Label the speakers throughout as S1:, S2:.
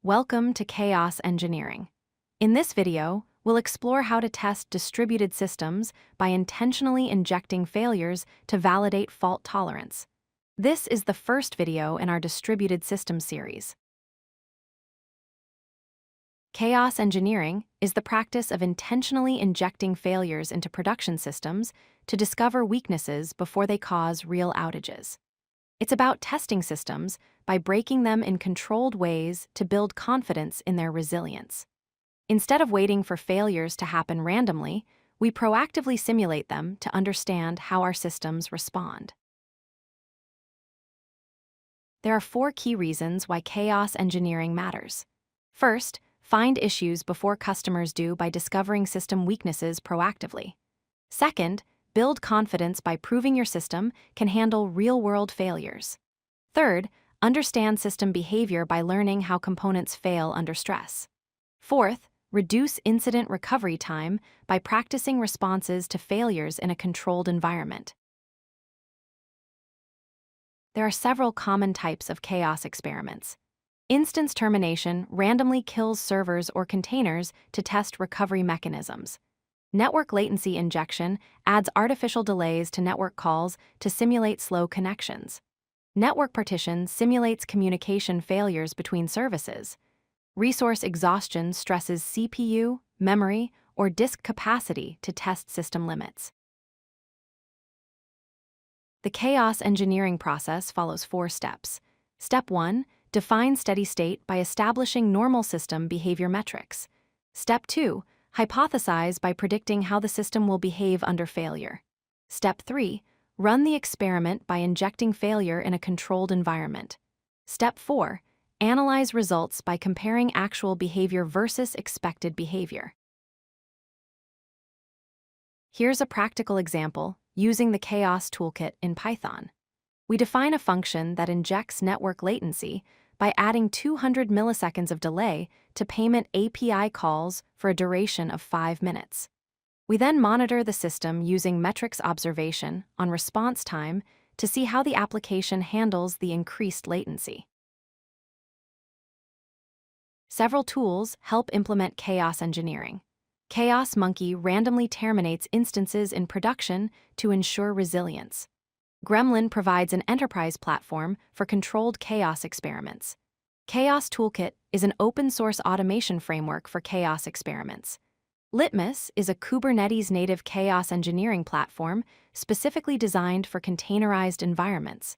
S1: Welcome to Chaos Engineering. In this video, we'll explore how to test distributed systems by intentionally injecting failures to validate fault tolerance. This is the first video in our distributed systems series. Chaos engineering is the practice of intentionally injecting failures into production systems to discover weaknesses before they cause real outages. It's about testing systems by breaking them in controlled ways to build confidence in their resilience. Instead of waiting for failures to happen randomly, we proactively simulate them to understand how our systems respond. There are 4 key reasons why chaos engineering matters. First, find issues before customers do by discovering system weaknesses proactively. Second, build confidence by proving your system can handle real-world failures. Third, understand system behavior by learning how components fail under stress. Fourth, reduce incident recovery time by practicing responses to failures in a controlled environment. There are several common types of chaos experiments. Instance termination randomly kills servers or containers to test recovery mechanisms. Network latency injection adds artificial delays to network calls to simulate slow connections. Network partition simulates communication failures between services. Resource exhaustion stresses CPU, memory, or disk capacity to test system limits. The chaos engineering process follows 4 steps. Step 1, define steady state by establishing normal system behavior metrics. Step 2, hypothesize by predicting how the system will behave under failure. Step 3, run the experiment by injecting failure in a controlled environment. Step 4, analyze results by comparing actual behavior versus expected behavior. Here's a practical example using the Chaos Toolkit in Python. We define a function that injects network latency by adding 200 milliseconds of delay to payment API calls for a duration of 5 minutes. We then monitor the system using metrics observation on response time to see how the application handles the increased latency. Several tools help implement chaos engineering. Chaos Monkey randomly terminates instances in production to ensure resilience. Gremlin provides an enterprise platform for controlled chaos experiments. Chaos Toolkit is an open-source automation framework for chaos experiments. Litmus is a Kubernetes-native chaos engineering platform specifically designed for containerized environments.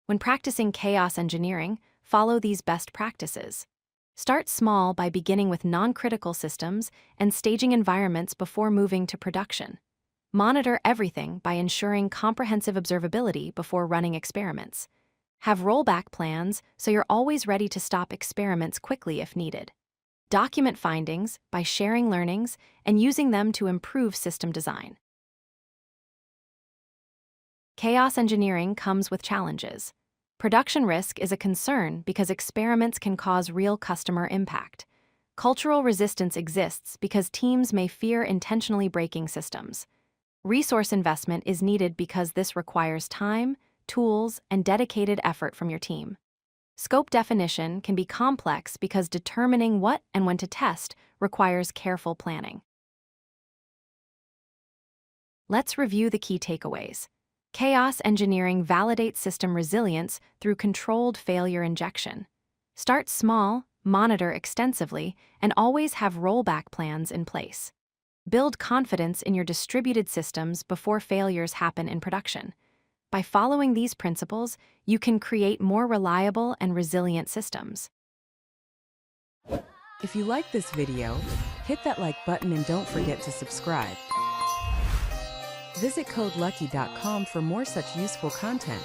S1: When practicing chaos engineering, follow these best practices. Start small by beginning with non-critical systems and staging environments before moving to production. Monitor everything by ensuring comprehensive observability before running experiments. Have rollback plans so you're always ready to stop experiments quickly if needed. Document findings by sharing learnings and using them to improve system design. Chaos engineering comes with challenges. Production risk is a concern because experiments can cause real customer impact. Cultural resistance exists because teams may fear intentionally breaking systems. Resource investment is needed because this requires time, tools, and dedicated effort from your team. Scope definition can be complex because determining what and when to test requires careful planning. Let's review the key takeaways. Chaos engineering validates system resilience through controlled failure injection. Start small, monitor extensively, and always have rollback plans in place. Build confidence in your distributed systems before failures happen in production. By following these principles, you can create more reliable and resilient systems.
S2: If you like this video, hit that like button and don't forget to subscribe. Visit codelucky.com for more such useful content.